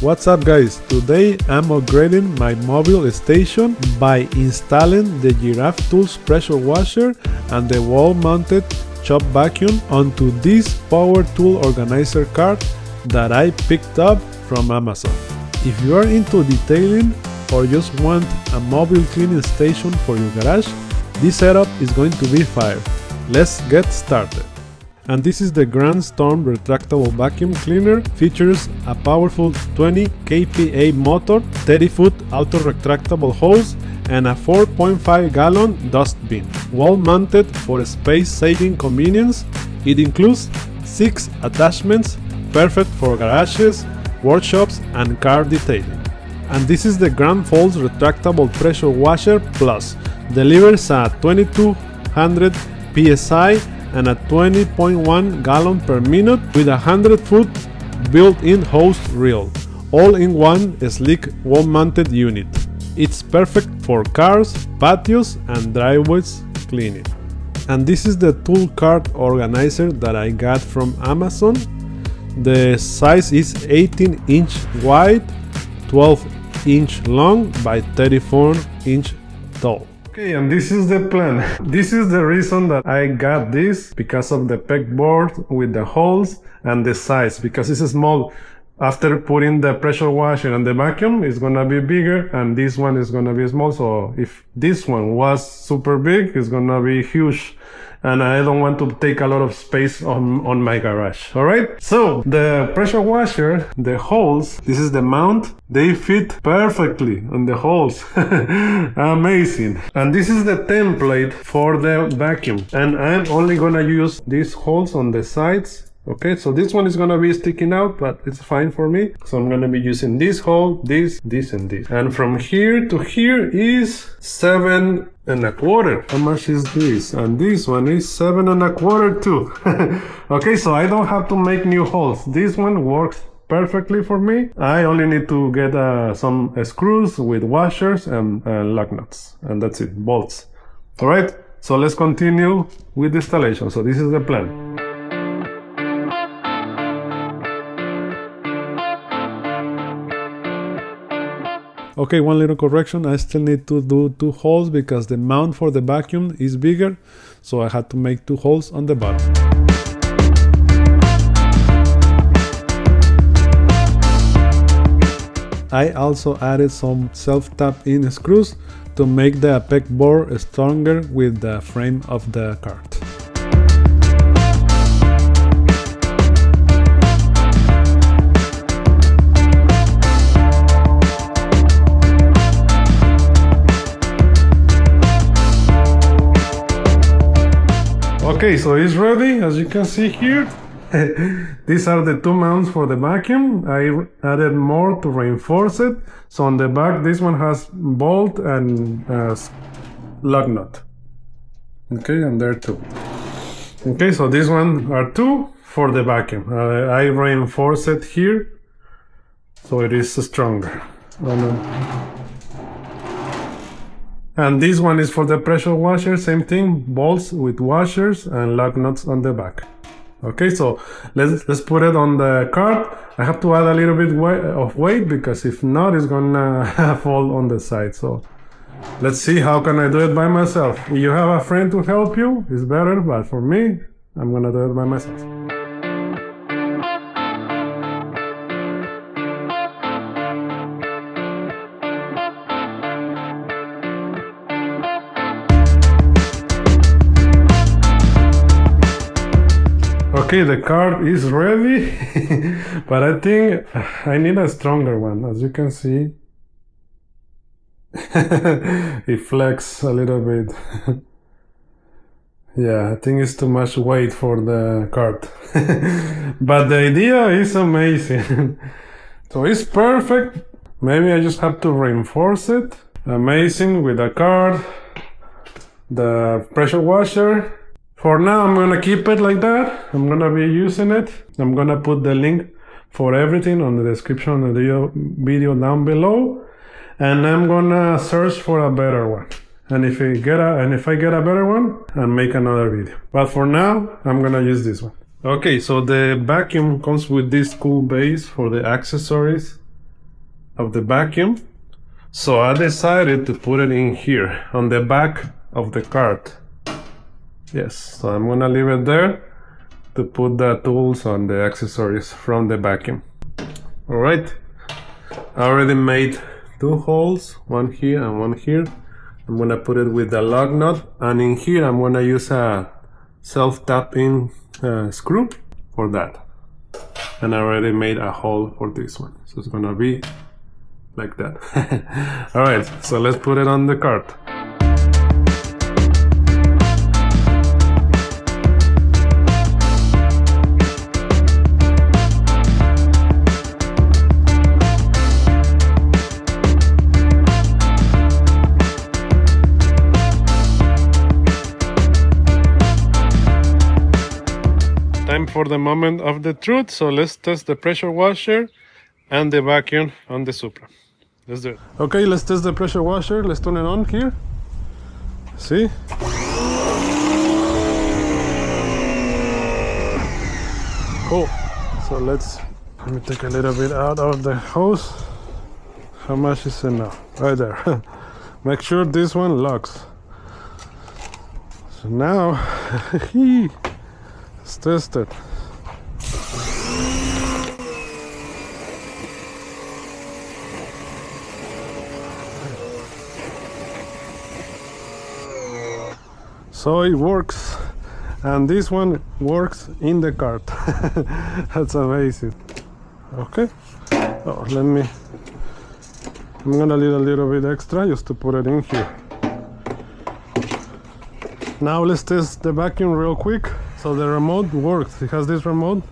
What's up guys, today I'm upgrading my mobile station by installing the Giraffe Tools pressure washer and the wall-mounted chop vacuum onto this power tool organizer cart that I picked up from Amazon. If you are into detailing or just want a mobile cleaning station for your garage, this setup is going to be fire. Let's get started. And this is the Grand Storm retractable vacuum cleaner. Features a powerful 20 kPa motor, 30-foot auto retractable hose, and a 4.5 gallon dust bin. Wall mounted for space-saving convenience, it includes 6 attachments, perfect for garages, workshops, and car detailing. And this is the Grand Falls retractable pressure washer plus. Delivers a 2200 psi and a 20.1 gallon per minute with a 100-foot built-in hose reel, all in one sleek wall-mounted unit. It's perfect for cars, patios, and driveways cleaning. And this is the tool cart organizer that I got from Amazon. The size is 18-inch wide, 12-inch long by 34-inch tall. Okay, and this is the plan. This is the reason that I got this, because of the pegboard with the holes and the size, because it's small. After putting the pressure washer and the vacuum, it's gonna be bigger, and this one is gonna be small. So if this one was super big, it's gonna be huge. And I don't want to take a lot of space on my garage. Alright? So the pressure washer, the holes, this is the mount, they fit perfectly on the holes. Amazing. And this is the template for the vacuum. And I'm only gonna use these holes on the sides. Okay, so this one is gonna be sticking out, but it's fine for me. So I'm gonna be using this hole, this, and this. And from here to here is 7.25. How much is this? And this one is 7.25 too. Okay, so I don't have to make new holes. This one works perfectly for me. I only need to get some screws with washers and lug nuts, and that's it, bolts. All right, so let's continue with the installation. So this is the plan. Okay, one little correction, I still need to do 2 holes because the mount for the vacuum is bigger, so I had to make 2 holes on the bottom. I also added some self-tap-in screws to make the pegboard stronger with the frame of the cart. Okay, so it's ready, as you can see here. These are the 2 mounts for the vacuum. I added more to reinforce it. So on the back, this one has bolt and lug nut. Okay, and there too. Okay, so these one are 2 for the vacuum. I reinforce it here, so it is stronger. And this one is for the pressure washer, same thing, bolts with washers and lug nuts on the back. Okay, so let's put it on the cart. I have to add a little bit of weight because if not, it's gonna fall on the side. So let's see how can I do it by myself. If you have a friend to help you, it's better, but for me, I'm gonna do it by myself. Okay, the cart is ready, but I think I need a stronger one. As you can see, it flexes a little bit. Yeah, I think it's too much weight for the cart. But the idea is amazing. So it's perfect. Maybe I just have to reinforce it. Amazing with the cart, the pressure washer. For now, I'm gonna keep it like that. I'm gonna be using it. I'm gonna put the link for everything on the description of the video down below. And I'm gonna search for a better one. And if I get a better one, I'll make another video. But for now, I'm gonna use this one. Okay, so the vacuum comes with this cool base for the accessories. of the vacuum. So I decided to put it in here on the back of the cart. Yes, so I'm gonna leave it there to put the tools and the accessories from the vacuum. Alright, I already made 2 holes, one here and one here. I'm gonna put it with the lug nut, and in here I'm gonna use a self-tapping screw for that. And I already made a hole for this one, so it's gonna be like that. Alright, so let's put it on the cart. Time for the moment of the truth, so let's test the pressure washer and the vacuum on the Supra. Let's do it. Okay, let's test the pressure washer. Let's turn it on here. See? Cool. So let me take a little bit out of the hose. How much is it now? Right there. Make sure this one locks. So now, let's test it. So it works, and this one works in the cart. That's amazing. Okay. Oh, I'm gonna leave a little bit extra just to put it in here. Now let's test the vacuum real quick. So the remote works. It has this remote.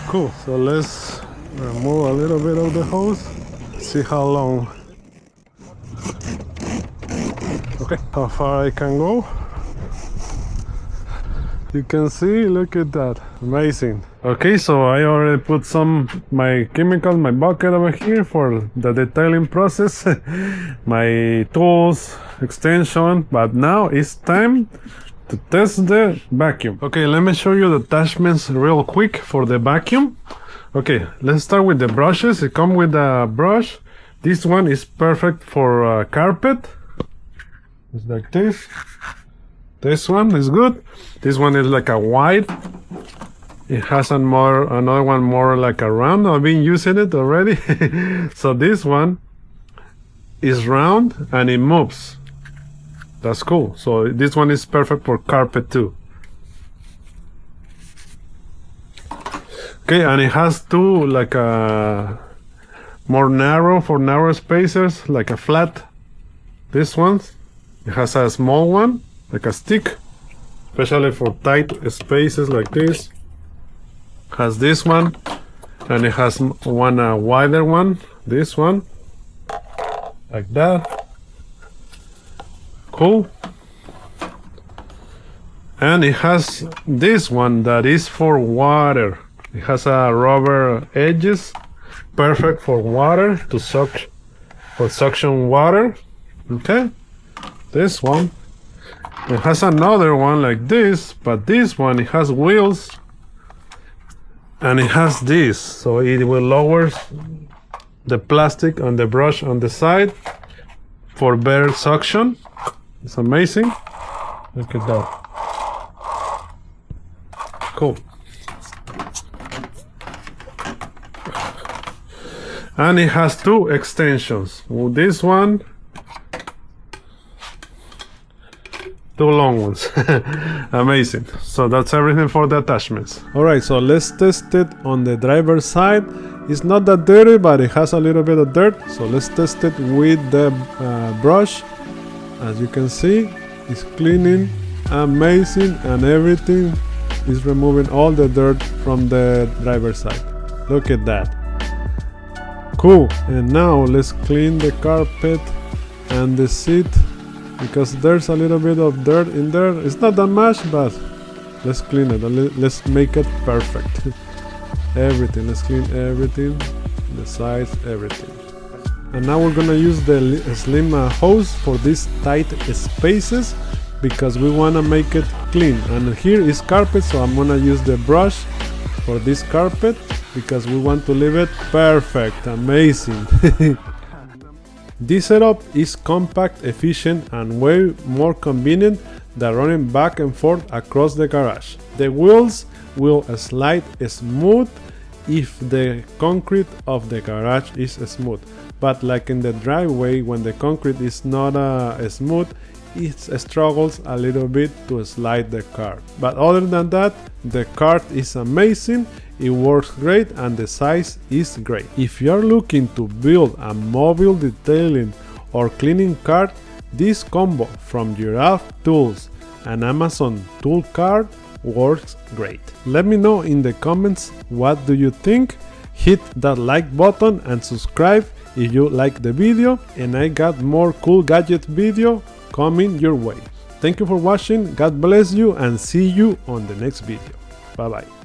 Cool. So let's remove a little bit of the hose. See how long. Okay, how far I can go. You can see, look at that, amazing. Okay, so I already put my chemicals, my bucket over here for the detailing process, my tools, extension, but now it's time to test the vacuum. Okay, let me show you the attachments real quick for the vacuum. Okay, let's start with the brushes. It comes with a brush. This one is perfect for carpet. It's like this. This one is good. This one is like a wide. It has another one more like a round. I've been using it already. So this one is round and it moves. That's cool. So this one is perfect for carpet too. Okay, and it has two like a more narrow for narrow spaces, like a flat. This one, it has a small one, like a stick, especially for tight spaces like this. Has this one, and it has one wider one, this one, like that. Cool. And it has this one that is for water. It has a rubber edges, perfect for water, to suction water. Okay, this one. It has another one like this, but this one, it has wheels, and it has this, so it will lower the plastic on the brush on the side for better suction. It's amazing. Look at that. Cool. And it has two extensions. Well, this one, two long ones. Amazing. So that's everything for the attachments. Alright, so let's test it on the driver's side. It's not that dirty, but it has a little bit of dirt. So let's test it with the brush. As you can see, it's cleaning amazing, and everything is removing all the dirt from the driver's side. Look at that. Cool. And now let's clean the carpet and the seat, because there's a little bit of dirt in there. It's not that much, but let's clean it. Let's make it perfect. Everything, let's clean everything, the sides, everything. And now we're gonna use the slim hose for these tight spaces. because we want to make it clean. And here is carpet, so I'm gonna use the brush for this carpet because we want to leave it perfect, amazing. This setup is compact, efficient, and way more convenient than running back and forth across the garage. The wheels will slide smooth if the concrete of the garage is smooth, but like in the driveway, when the concrete is not smooth, it struggles a little bit to slide the car. But other than that, the cart is amazing, it works great, and the size is great. If you're looking to build a mobile detailing or cleaning cart, this combo from Giraffe Tools and Amazon Tool Cart works great. Let me know in the comments what do you think. Hit that like button and subscribe if you like the video, and I got more cool gadget video coming your way. Thank you for watching, God bless you, and see you on the next video. Bye bye.